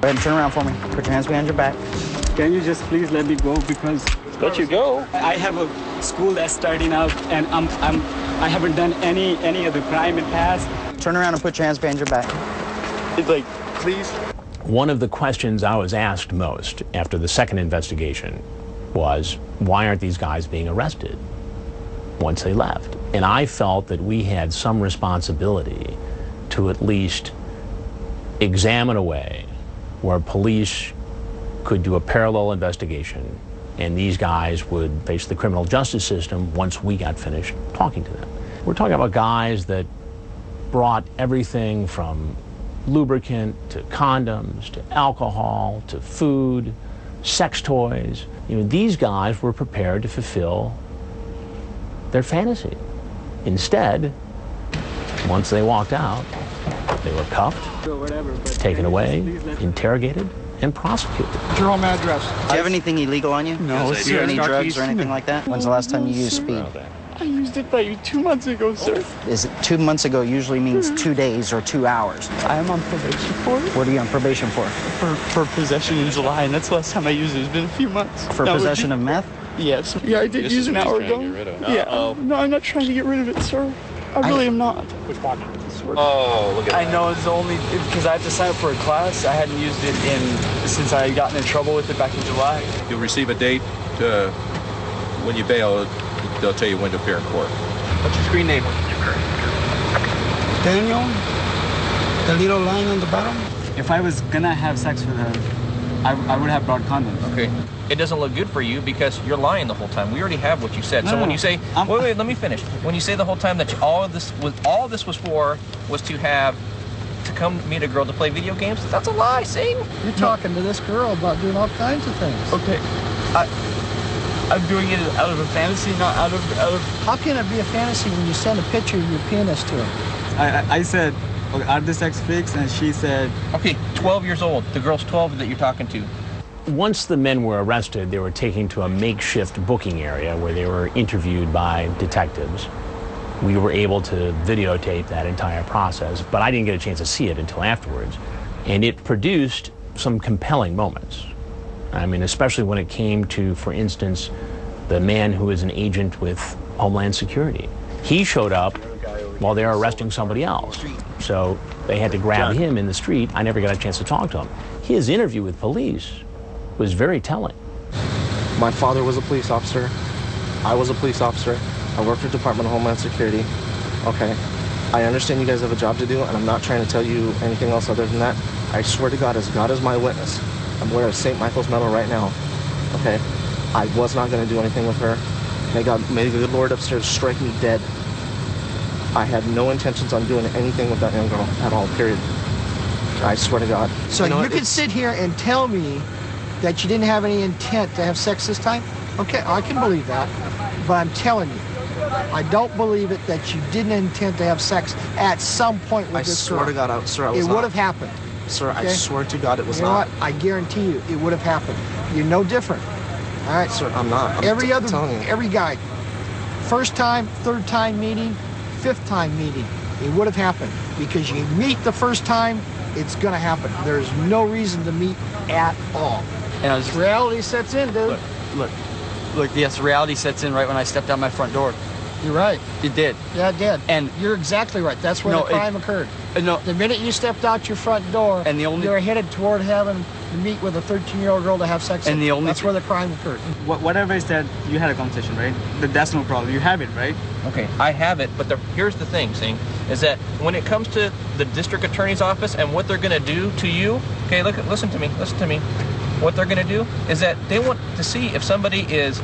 ahead and turn around for me. Put your hands behind your back. Can you just please let me go, because let you go? I have a school that's starting out, and I haven't done any other crime in the past. Turn around and put your hands behind your back. It's like, please. One of the questions I was asked most after the second investigation was, why aren't these guys being arrested once they left? And I felt that we had some responsibility to at least examine a way where police could do a parallel investigation and these guys would face the criminal justice system once we got finished talking to them. We're talking about guys that brought everything from lubricant to condoms to alcohol to food, sex toys. You know, these guys were prepared to fulfill their fantasy. Instead, once they walked out, they were cuffed, taken away, interrogated, and prosecuted. What's your home address? Do you have anything illegal on you? No. Do you have any drugs or anything like that? When's the last time you used speed? I used it like 2 months ago, sir. Is it 2 months ago usually means 2 days or 2 hours? I am on probation for it. What are you on probation for? For possession in July, and that's the last time I used it. It's been a few months. For possession of meth? Yes. Yeah, I did use an hour ago. Yeah. No, I'm not trying to get rid of it, sir. I really am not. Which pocket? Oh, look at that. I know it's only because I have to sign up for a class. I hadn't used it since I had gotten in trouble with it back in July. You'll receive a date when you bail. They'll tell you when to appear in court. What's your screen name? Daniel, the little line on the bottom. If I was gonna have sex with her, I would have brought condoms. Okay. It doesn't look good for you because you're lying the whole time. We already have what you said. So when you say, wait, let me finish. When you say the whole time that all this was for was to come meet a girl to play video games, that's a lie, see? You're talking to this girl about doing all kinds of things. Okay. I'm doing it out of a fantasy, not out of. How can it be a fantasy when you send a picture of your penis to her? I said, are the sex fixed? And she said, okay, 12 years old. The girl's 12 that you're talking to. Once the men were arrested, they were taken to a makeshift booking area where they were interviewed by detectives. We were able to videotape that entire process, but I didn't get a chance to see it until afterwards. And it produced some compelling moments. I mean, especially when it came to, for instance, the man who is an agent with Homeland Security. He showed up while they were arresting somebody else. So they had to grab him in the street. I never got a chance to talk to him. His interview with police was very telling. My father was a police officer. I was a police officer. I worked for the Department of Homeland Security. Okay. I understand you guys have a job to do, and I'm not trying to tell you anything else other than that. I swear to God, as God is my witness, I'm wearing a St. Michael's medal right now. Okay. I was not going to do anything with her. May the good Lord upstairs strike me dead. I had no intentions on doing anything with that young girl at all, period. I swear to God. So you could sit here and tell me that you didn't have any intent to have sex this time? Okay, I can believe that. But I'm telling you, I don't believe it that you didn't intend to have sex at some point with this girl. I swear to God, sir, I was not. It would have happened. Sir, okay? I swear to God it was not. You know what? I guarantee you, it would have happened. You're no different. All right? Sir, I'm not. Every guy, first time, third time meeting, fifth time meeting, it would have happened. Because you meet the first time, it's going to happen. There's no reason to meet at all. And reality sets in, dude. Look, yes, reality sets in right when I stepped out my front door. You're right. It did. Yeah, it did. And you're exactly right. That's where the crime occurred. No. The minute you stepped out your front door, and you were headed toward having to meet with a 13-year-old girl to have sex with. That's where the crime occurred. Whatever I said, you had a conversation, right? That's no problem. You have it, right? Okay, I have it, but here's the thing, Singh, is that when it comes to the district attorney's office and what they're going to do to you, okay, listen to me. What they're going to do is that they want to see if somebody is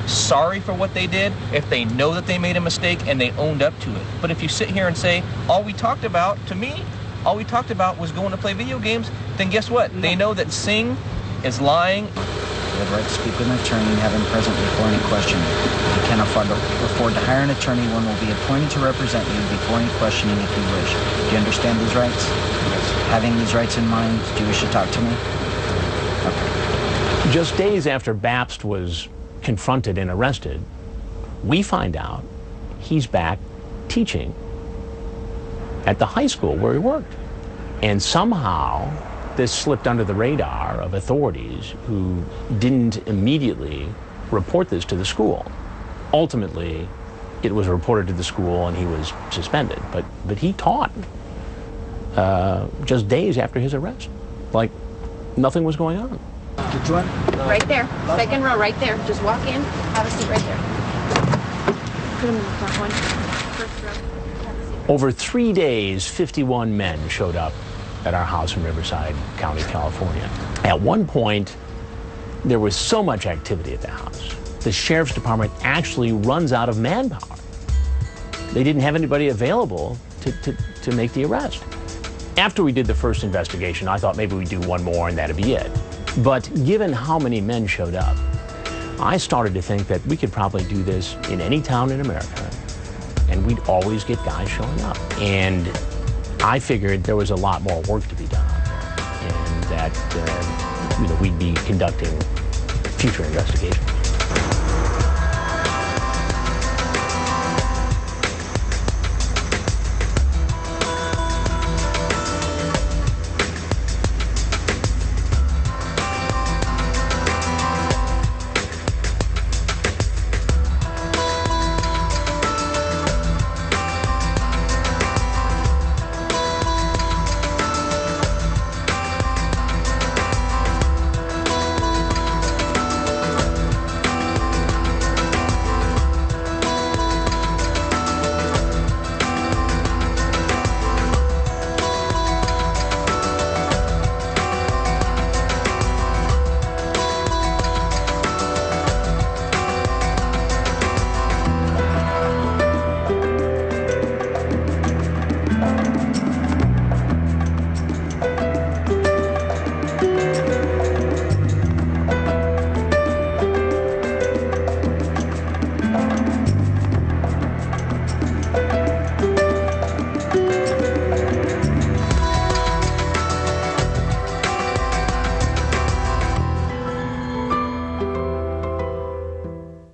sorry for what they did, if they know that they made a mistake and they owned up to it. But if you sit here and say, all we talked about was going to play video games, then guess what? They know that Singh is lying. You have the right to speak with an attorney and have him present before any questioning. If you can't afford to hire an attorney, one will be appointed to represent you before any questioning if you wish. Do you understand these rights? Yes. Having these rights in mind, do you wish to talk to me? Okay. Just days after Bapst was confronted and arrested, we find out he's back teaching at the high school where he worked. And somehow this slipped under the radar of authorities who didn't immediately report this to the school. Ultimately, it was reported to the school and he was suspended, but he taught just days after his arrest, like nothing was going on. Which one? Right there, second row, right there. Just walk in, have a seat right there. Put him in the front one. First row. Have a seat. Over 3 days, 51 men showed up at our house in Riverside County, California. At one point, there was so much activity at the house, the sheriff's department actually runs out of manpower. They didn't have anybody available to make the arrest. After we did the first investigation, I thought maybe we'd do one more and that'd be it. But given how many men showed up, I started to think that we could probably do this in any town in America, and we'd always get guys showing up. And I figured there was a lot more work to be done out there, and that we'd be conducting future investigations.